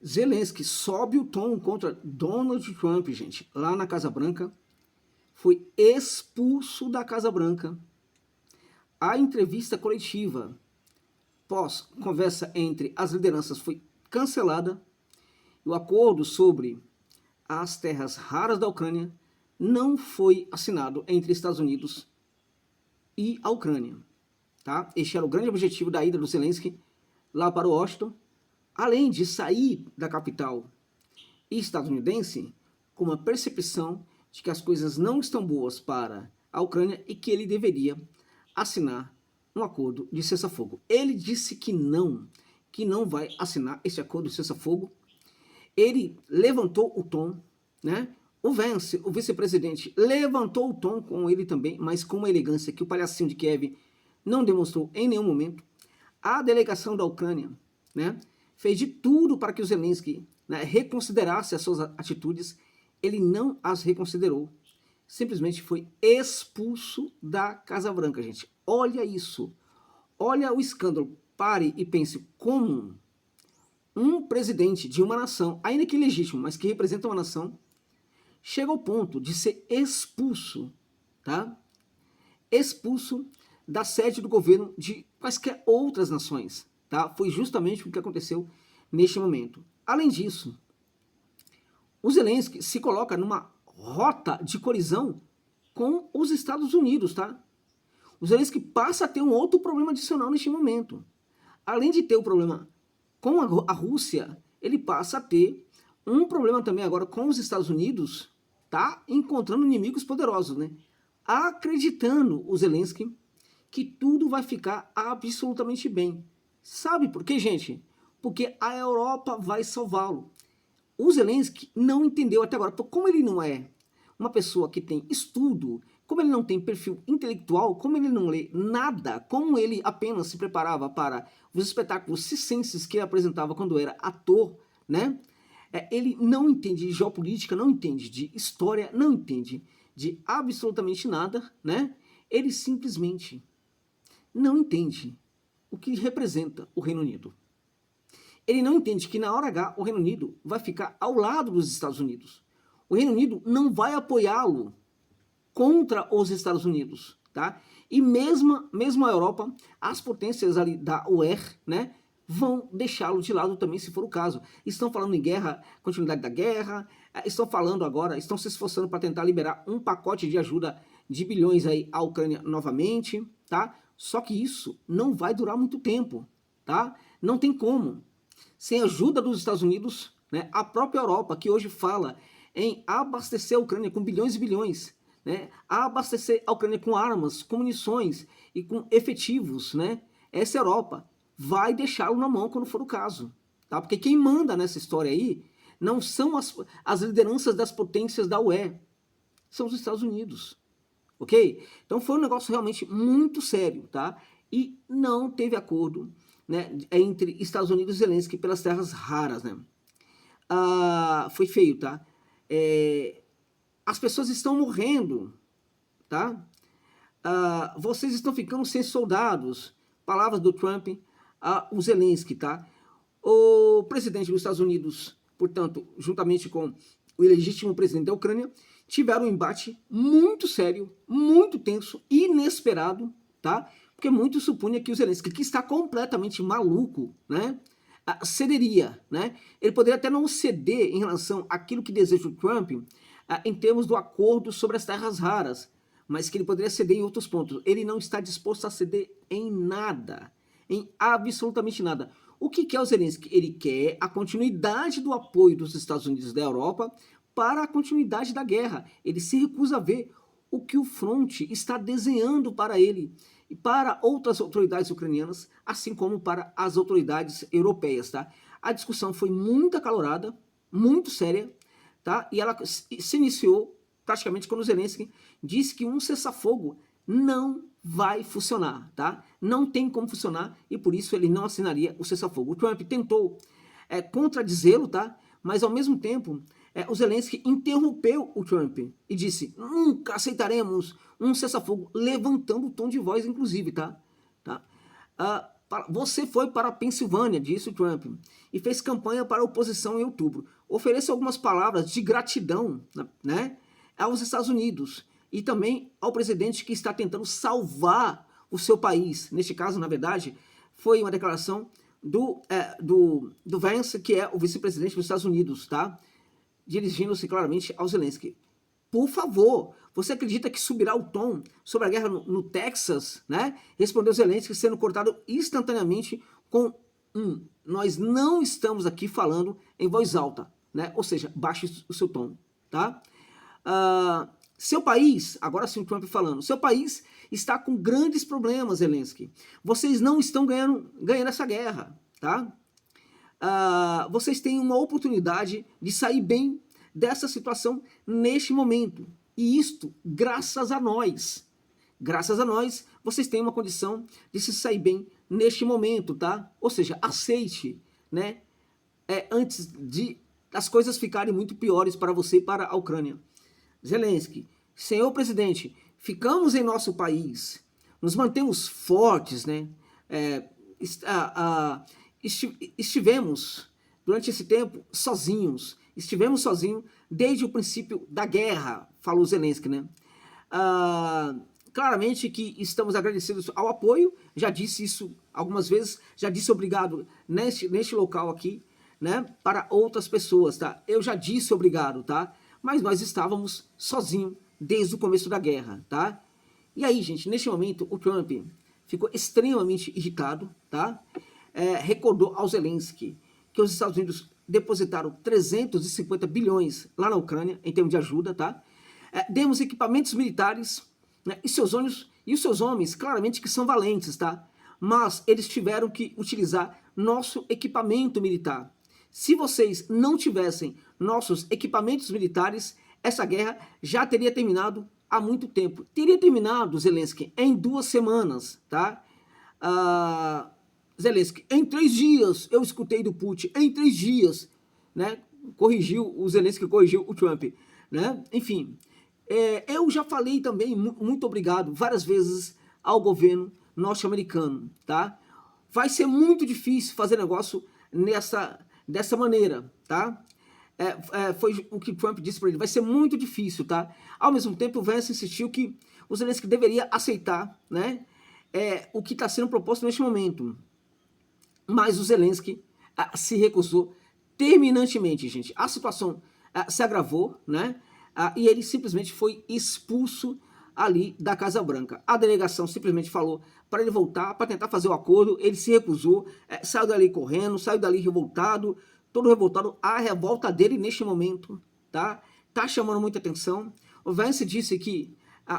Zelensky sobe o tom contra Donald Trump, gente, lá na Casa Branca, foi expulso da Casa Branca. A entrevista coletiva pós-conversa entre as lideranças foi cancelada. O acordo sobre as terras raras da Ucrânia não foi assinado entre Estados Unidos e a Ucrânia. Tá? Este era o grande objetivo da ida do Zelensky lá para Washington, além de sair da capital estadunidense com uma percepção de que as coisas não estão boas para a Ucrânia e que ele deveria assinar um acordo de cessar-fogo. Ele disse que não vai assinar esse acordo de cessar-fogo. Ele levantou o tom, né? O Vance, o vice-presidente, levantou o tom com ele também, mas com uma elegância que o palhacinho de Kiev não demonstrou em nenhum momento. A delegação da Ucrânia, né, fez de tudo para que o Zelensky, né, reconsiderasse as suas atitudes. Ele não as reconsiderou. Simplesmente foi expulso da Casa Branca, gente. Olha isso. Olha o escândalo. Pare e pense como um presidente de uma nação, ainda que legítimo, mas que representa uma nação, chega ao ponto de ser expulso, tá? Expulso da sede do governo de quaisquer outras nações, tá? Foi justamente o que aconteceu neste momento. Além disso, o Zelensky se coloca numa rota de colisão com os Estados Unidos, tá? O Zelensky passa a ter um outro problema adicional neste momento. Além de ter o problema com a Rússia, ele passa a ter um problema também agora com os Estados Unidos, tá? Encontrando inimigos poderosos, né? Acreditando o Zelensky que tudo vai ficar absolutamente bem. Sabe por quê, gente? Porque a Europa vai salvá-lo. O Zelensky não entendeu até agora, como ele não é uma pessoa que tem estudo, como ele não tem perfil intelectual, como ele não lê nada, como ele apenas se preparava para os espetáculos circenses que ele apresentava quando era ator, né? Ele não entende de geopolítica, não entende de história, não entende de absolutamente nada, né? Ele simplesmente não entende o que representa o Reino Unido. Ele não entende que na hora H o Reino Unido vai ficar ao lado dos Estados Unidos. O Reino Unido não vai apoiá-lo contra os Estados Unidos, tá? E mesmo a Europa, as potências ali da UE, né, vão deixá-lo de lado também, se for o caso. Estão falando em guerra, continuidade da guerra, estão falando agora, estão se esforçando para tentar liberar um pacote de ajuda de bilhões aí à Ucrânia novamente, tá? Só que isso não vai durar muito tempo, tá? Não tem como. Sem a ajuda dos Estados Unidos, né, a própria Europa, que hoje fala em abastecer a Ucrânia com bilhões e bilhões, né, abastecer a Ucrânia com armas, com munições e com efetivos, né, essa Europa vai deixá-lo na mão quando for o caso, tá? Porque quem manda nessa história aí não são as lideranças das potências da UE, são os Estados Unidos, ok? Então foi um negócio realmente muito sério, tá? E não teve acordo, né, entre Estados Unidos e Zelensky pelas terras raras, né? Foi feio, tá? As pessoas estão morrendo, tá? Vocês estão ficando sem soldados. Palavras do Trump o Zelensky, tá? O presidente dos Estados Unidos, portanto, juntamente com o ilegítimo presidente da Ucrânia, tiveram um embate muito sério, muito tenso, inesperado, tá? Porque muito supunha que o Zelensky, que está completamente maluco, né, cederia, né? Ele poderia até não ceder em relação àquilo que deseja o Trump, em termos do acordo sobre as terras raras, mas que ele poderia ceder em outros pontos. Ele não está disposto a ceder em nada, em absolutamente nada. O que quer o Zelensky? Ele quer a continuidade do apoio dos Estados Unidos e da Europa para a continuidade da guerra. Ele se recusa a ver o que o fronte está desenhando para ele e para outras autoridades ucranianas, assim como para as autoridades europeias, tá? A discussão foi muito acalorada, muito séria, tá? E ela se iniciou praticamente quando o Zelensky disse que um cessar-fogo não vai funcionar, tá? Não tem como funcionar e por isso ele não assinaria o cessar-fogo. O Trump tentou contradizê-lo, tá? Mas ao mesmo tempo o Zelensky interrompeu o Trump e disse: nunca aceitaremos um cessar-fogo, levantando o tom de voz, inclusive, tá? Você foi para a Pensilvânia, disse o Trump, e fez campanha para a oposição em outubro. Ofereça algumas palavras de gratidão, né, aos Estados Unidos e também ao presidente que está tentando salvar o seu país. Neste caso, na verdade, foi uma declaração do Vance, que é o vice-presidente dos Estados Unidos, tá? Dirigindo-se claramente ao Zelensky. Por favor, você acredita que subirá o tom sobre a guerra no Texas, né? Respondeu Zelensky, sendo cortado instantaneamente com nós não estamos aqui falando em voz alta, né? Ou seja, baixe o seu tom, tá? Seu país, agora sim o Trump falando, seu país está com grandes problemas, Zelensky. Vocês não estão ganhando essa guerra, tá? Vocês têm uma oportunidade de sair bem dessa situação neste momento. E isto, graças a nós. Graças a nós, vocês têm uma condição de se sair bem neste momento, tá? Ou seja, aceite, né? Antes de as coisas ficarem muito piores para você e para a Ucrânia. Zelensky, senhor presidente, ficamos em nosso país, nos mantemos fortes, né? Estivemos, durante esse tempo, sozinhos. Estivemos sozinhos desde o princípio da guerra, falou Zelensky, né? Claramente que estamos agradecidos ao apoio, já disse isso algumas vezes, já disse obrigado neste local aqui, né? Para outras pessoas, tá? Eu já disse obrigado, tá? Mas nós estávamos sozinhos desde o começo da guerra, tá? E aí, gente, neste momento, o Trump ficou extremamente irritado, tá? Recordou ao Zelensky que os Estados Unidos depositaram 350 bilhões lá na Ucrânia, em termos de ajuda, tá? Demos equipamentos militares, né? E os seus homens, claramente que são valentes, tá? Mas eles tiveram que utilizar nosso equipamento militar. Se vocês não tivessem nossos equipamentos militares, essa guerra já teria terminado há muito tempo. Teria terminado, Zelensky, em 2 semanas, tá? Zelensky, em 3 dias, eu escutei do Putin, em 3 dias, né? O Zelensky corrigiu o Trump, né? Enfim, eu já falei também, muito obrigado, várias vezes ao governo norte-americano, tá? Vai ser muito difícil fazer negócio dessa maneira, tá? Foi o que Trump disse para ele, vai ser muito difícil, tá? Ao mesmo tempo, o Vance insistiu que o Zelensky deveria aceitar, né? O que está sendo proposto neste momento. Mas o Zelensky se recusou terminantemente, gente. A situação se agravou, né? E ele simplesmente foi expulso ali da Casa Branca. A delegação simplesmente falou para ele voltar, para tentar fazer o acordo, ele se recusou, saiu dali correndo, saiu dali revoltado, todo revoltado. A revolta dele neste momento, tá chamando muita atenção. O Vance disse que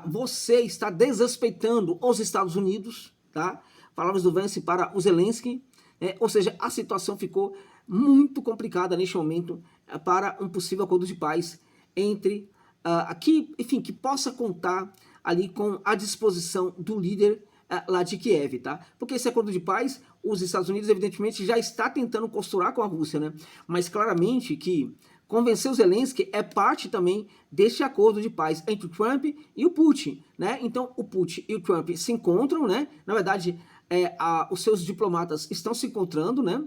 você está desrespeitando os Estados Unidos, tá? Palavras do Vance para o Zelensky, ou seja, a situação ficou muito complicada neste momento para um possível acordo de paz entre que possa contar ali com a disposição do líder lá de Kiev, tá? Porque esse acordo de paz, os Estados Unidos, evidentemente, já está tentando costurar com a Rússia, né? Mas claramente que convencer o Zelensky é parte também deste acordo de paz entre o Trump e o Putin, né? Então, o Putin e o Trump se encontram, né? Na verdade, os seus diplomatas estão se encontrando, né?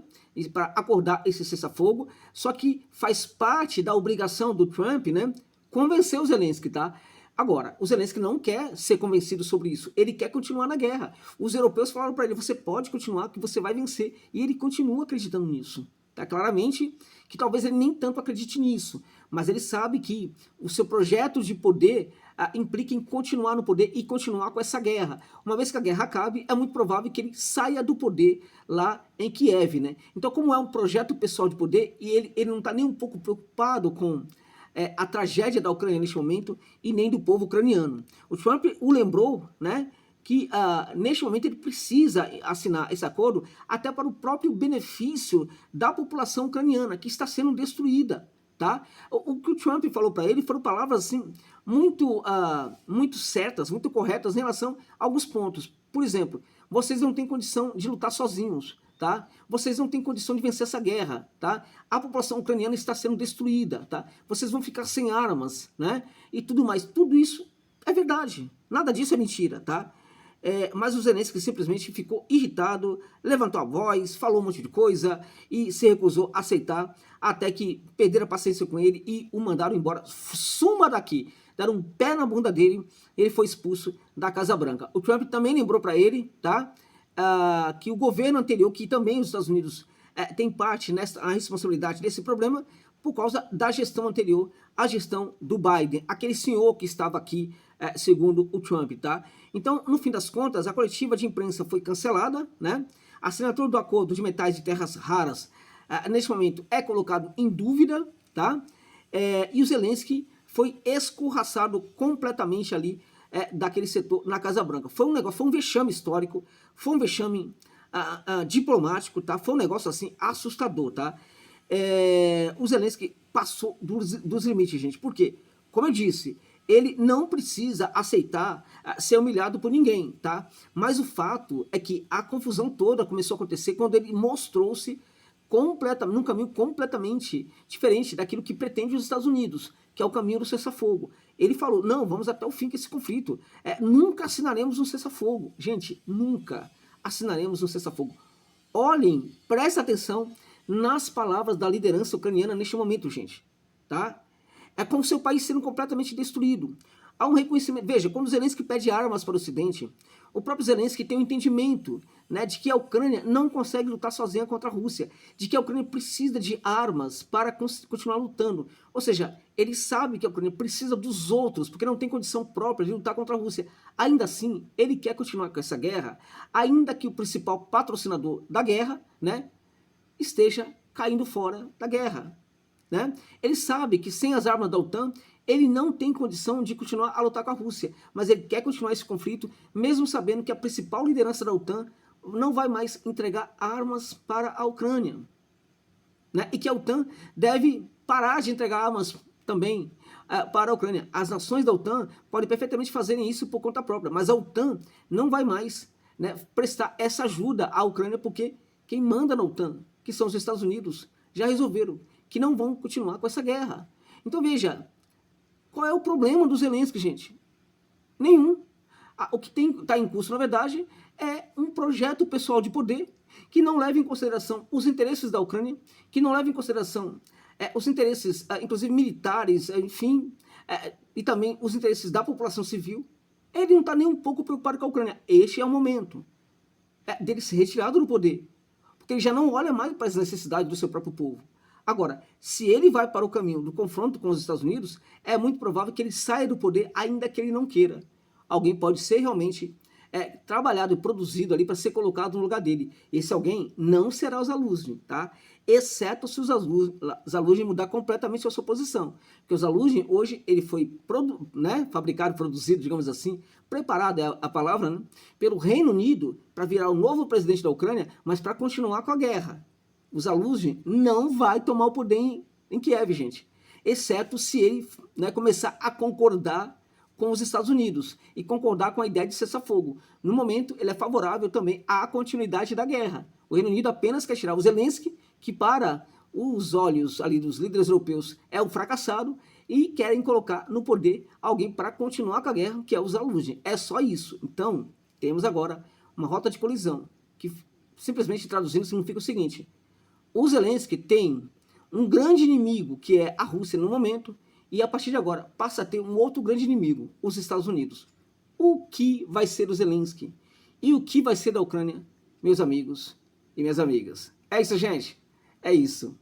Para acordar esse cessar-fogo, só que faz parte da obrigação do Trump, né? Convencer o Zelensky, tá? Agora, o Zelensky não quer ser convencido sobre isso, ele quer continuar na guerra. Os europeus falaram para ele, você pode continuar que você vai vencer, e ele continua acreditando nisso. Tá? Claramente que talvez ele nem tanto acredite nisso, mas ele sabe que o seu projeto de poder implica em continuar no poder e continuar com essa guerra. Uma vez que a guerra acabe, é muito provável que ele saia do poder lá em Kiev, né? Então, como é um projeto pessoal de poder, e ele não está nem um pouco preocupado com a tragédia da Ucrânia neste momento e nem do povo ucraniano. O Trump o lembrou, né, que neste momento ele precisa assinar esse acordo até para o próprio benefício da população ucraniana, que está sendo destruída, tá? O que o Trump falou para ele foram palavras assim, muito certas, muito corretas em relação a alguns pontos. Por exemplo, vocês não têm condição de lutar sozinhos, tá? Vocês não têm condição de vencer essa guerra, tá? A população ucraniana está sendo destruída, tá? Vocês vão ficar sem armas, né? E tudo mais. Tudo isso é verdade. Nada disso é mentira, tá? mas o Zelensky simplesmente ficou irritado, levantou a voz, falou um monte de coisa e se recusou a aceitar, até que perderam a paciência com ele e o mandaram embora. Suma daqui! Deram um pé na bunda dele, ele foi expulso da Casa Branca. O Trump também lembrou para ele, tá, que o governo anterior, que também os Estados Unidos tem parte nessa responsabilidade desse problema, por causa da gestão anterior, a gestão do Biden, aquele senhor que estava aqui, segundo o Trump, tá? Então, no fim das contas, a coletiva de imprensa foi cancelada, né? A assinatura do acordo de metais de terras raras, neste momento, é colocado em dúvida, tá? E o Zelensky foi escorraçado completamente ali daquele setor na Casa Branca. Foi um negócio, foi um vexame histórico, foi um vexame diplomático, tá? Foi um negócio assim assustador, tá? O Zelensky passou dos limites, gente. Por quê? Como eu disse, ele não precisa aceitar ser humilhado por ninguém, tá? Mas o fato é que a confusão toda começou a acontecer quando ele mostrou-se num caminho completamente diferente daquilo que pretende os Estados Unidos, que é o caminho do cessar-fogo. Ele falou, não, vamos até o fim com esse conflito. Nunca assinaremos um cessar-fogo. Gente, nunca assinaremos um cessar-fogo. Olhem, prestem atenção nas palavras da liderança ucraniana neste momento, gente, tá? É como seu país sendo completamente destruído. Há um reconhecimento. Veja, quando Zelensky pede armas para o Ocidente, o próprio Zelensky tem um entendimento, né, de que a Ucrânia não consegue lutar sozinha contra a Rússia, de que a Ucrânia precisa de armas para continuar lutando. Ou seja, ele sabe que a Ucrânia precisa dos outros, porque não tem condição própria de lutar contra a Rússia. Ainda assim, ele quer continuar com essa guerra, ainda que o principal patrocinador da guerra, né, esteja caindo fora da guerra, né? Ele sabe que sem as armas da OTAN, ele não tem condição de continuar a lutar com a Rússia, mas ele quer continuar esse conflito, mesmo sabendo que a principal liderança da OTAN não vai mais entregar armas para a Ucrânia, né? E que a OTAN deve parar de entregar armas também para a Ucrânia. As nações da OTAN podem perfeitamente fazerem isso por conta própria, mas a OTAN não vai mais, né, prestar essa ajuda à Ucrânia, porque quem manda na OTAN, que são os Estados Unidos, já resolveram que não vão continuar com essa guerra. Então veja, qual é o problema do Zelensky, gente? Nenhum. O que está em curso, na verdade, é um projeto pessoal de poder que não leva em consideração os interesses da Ucrânia, que não leva em consideração os interesses, inclusive militares, enfim, e também os interesses da população civil. Ele não está nem um pouco preocupado com a Ucrânia. Este é o momento dele ser retirado do poder, porque ele já não olha mais para as necessidades do seu próprio povo. Agora, se ele vai para o caminho do confronto com os Estados Unidos, é muito provável que ele saia do poder, ainda que ele não queira. Alguém pode ser realmente trabalhado e produzido ali para ser colocado no lugar dele. Esse alguém não será o Zaluzhny, tá? Exceto se o Zaluzhny mudar completamente a sua posição. Porque o Zaluzhny, hoje, ele foi fabricado, produzido, digamos assim, preparado, é a palavra, né, pelo Reino Unido para virar o novo presidente da Ucrânia, mas para continuar com a guerra. O Zaluzhny não vai tomar o poder em Kiev, gente. Exceto se ele começar a concordar com os Estados Unidos e concordar com a ideia de cessar-fogo. No momento, ele é favorável também à continuidade da guerra. O Reino Unido apenas quer tirar o Zelensky, que para os olhos ali dos líderes europeus é um fracassado, e querem colocar no poder alguém para continuar com a guerra, que é o Zaluzhny. É só isso. Então, temos agora uma rota de colisão, que simplesmente traduzindo significa o seguinte: o Zelensky tem um grande inimigo, que é a Rússia no momento, e a partir de agora passa a ter um outro grande inimigo, os Estados Unidos. O que vai ser do Zelensky? E o que vai ser da Ucrânia, meus amigos e minhas amigas? É isso, gente. É isso.